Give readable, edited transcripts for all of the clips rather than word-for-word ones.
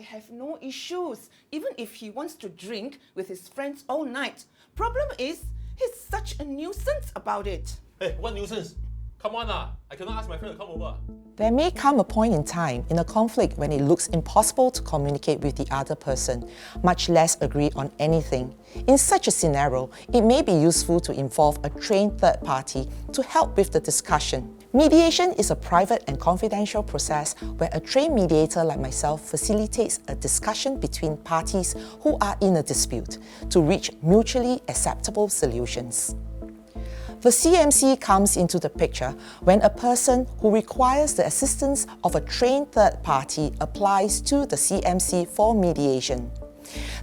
have no issues, even if he wants to drink with his friends all night. Problem is, he's such a nuisance about it. Hey, what nuisance? Come on I cannot ask my friend to come over. There may come a point in time in a conflict when it looks impossible to communicate with the other person, much less agree on anything. In such a scenario, it may be useful to involve a trained third party to help with the discussion. Mediation is a private and confidential process where a trained mediator like myself facilitates a discussion between parties who are in a dispute to reach mutually acceptable solutions. The CMC comes into the picture when a person who requires the assistance of a trained third party applies to the CMC for mediation.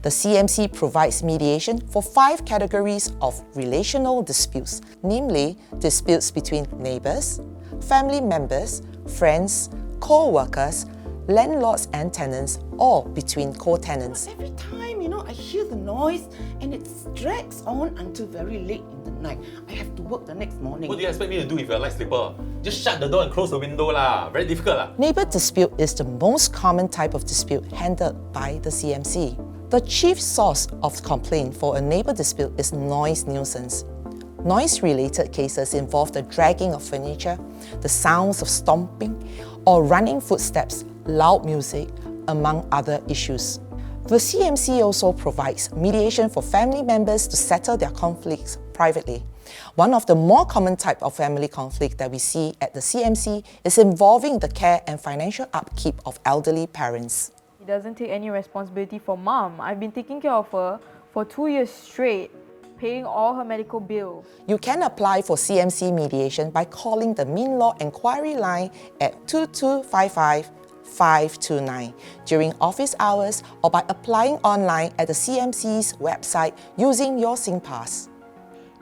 The CMC provides mediation for 5 categories of relational disputes, namely disputes between neighbours, family members, friends, co-workers, landlords and tenants, or between co-tenants. Every time, I hear the noise and it drags on until very late in the night. I have to work the next morning. What do you expect me to do if you're a light sleeper? Just shut the door and close the window lah. Very difficult lah. Neighbour dispute is the most common type of dispute handled by the CMC. The chief source of complaint for a neighbour dispute is noise nuisance. Noise-related cases involve the dragging of furniture, the sounds of stomping, or running footsteps, loud music, among other issues. The CMC also provides mediation for family members to settle their conflicts privately. One of the more common type of family conflict that we see at the CMC is involving the care and financial upkeep of elderly parents. He doesn't take any responsibility for Mom. I've been taking care of her for 2 years straight, paying all her medical bills. You can apply for CMC mediation by calling the Mean Law Enquiry line at 2255-529 during office hours or by applying online at the CMC's website using your SingPass.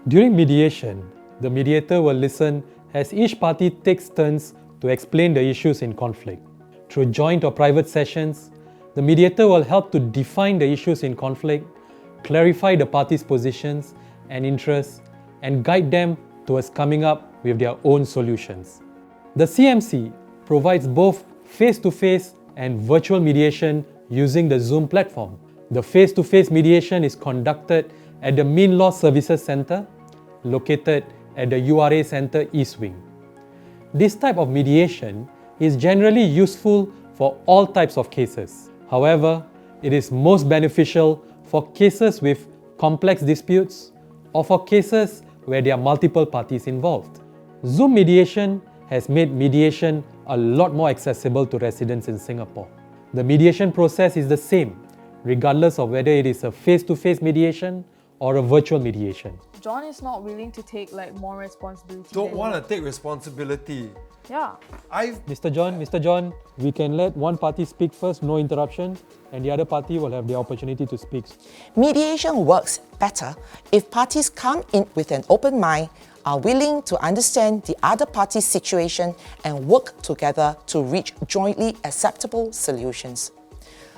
During mediation, the mediator will listen as each party takes turns to explain the issues in conflict. Through joint or private sessions, the mediator will help to define the issues in conflict, clarify the parties' positions and interests, and guide them towards coming up with their own solutions. The CMC provides both face-to-face and virtual mediation using the Zoom platform. The face-to-face mediation is conducted at the Mean Law Services Centre, located at the URA Centre East Wing. This type of mediation is generally useful for all types of cases. However, it is most beneficial for cases with complex disputes or for cases where there are multiple parties involved. Zoom mediation has made mediation a lot more accessible to residents in Singapore. The mediation process is the same, regardless of whether it is a face-to-face mediation or a virtual mediation. John is not willing to take more responsibility. Don't want to take responsibility. Yeah. Mr. John, we can let one party speak first, no interruption, and the other party will have the opportunity to speak. Mediation works better if parties come in with an open mind, are willing to understand the other party's situation and work together to reach jointly acceptable solutions.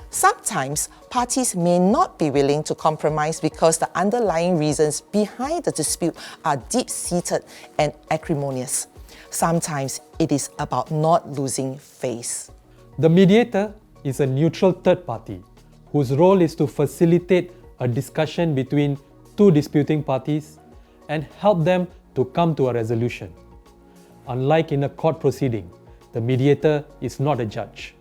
Sometimes, parties may not be willing to compromise because the underlying reasons behind the dispute are deep-seated and acrimonious. Sometimes it is about not losing face. The mediator is a neutral third party whose role is to facilitate a discussion between two disputing parties and help them to come to a resolution. Unlike in a court proceeding, the mediator is not a judge.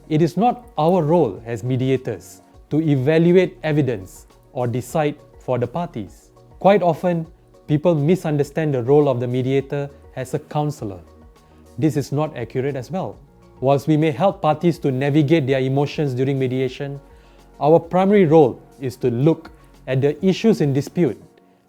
It is not our role as mediators to evaluate evidence or decide for the parties. Quite often, people misunderstand the role of the mediator as a counselor. This is not accurate as well. Whilst we may help parties to navigate their emotions during mediation, our primary role is to look at the issues in dispute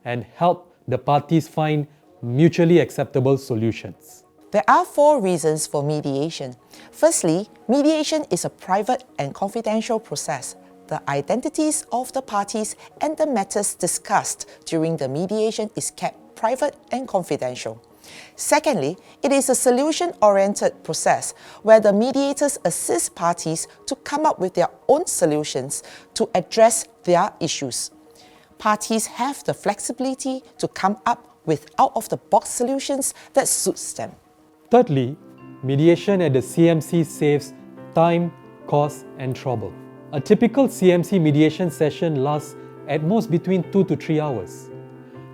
and help the parties find mutually acceptable solutions. There are 4 reasons for mediation. Firstly, mediation is a private and confidential process. The identities of the parties and the matters discussed during the mediation is kept private and confidential. Secondly, it is a solution-oriented process where the mediators assist parties to come up with their own solutions to address their issues. Parties have the flexibility to come up with out-of-the-box solutions that suits them. Thirdly, mediation at the CMC saves time, cause and trouble. A typical CMC mediation session lasts at most between 2 to 3 hours.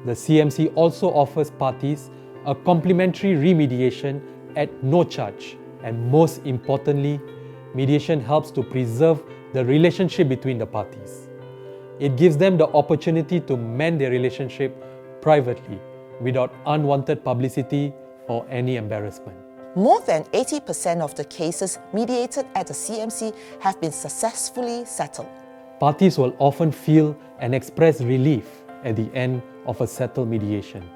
The CMC also offers parties a complimentary remediation at no charge, and most importantly, mediation helps to preserve the relationship between the parties. It gives them the opportunity to mend their relationship privately without unwanted publicity or any embarrassment. More than 80% of the cases mediated at the CMC have been successfully settled. Parties will often feel and express relief at the end of a settled mediation.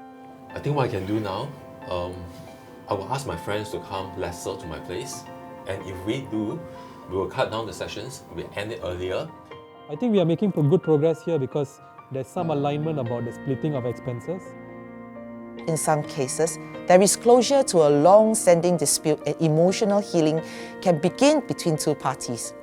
I think what I can do now, I will ask my friends to come lesser to my place, and if we do, we will cut down the sessions, we'll end it earlier. I think we are making good progress here because there's some alignment about the splitting of expenses. In some cases, there is closure to a long-standing dispute and emotional healing can begin between two parties.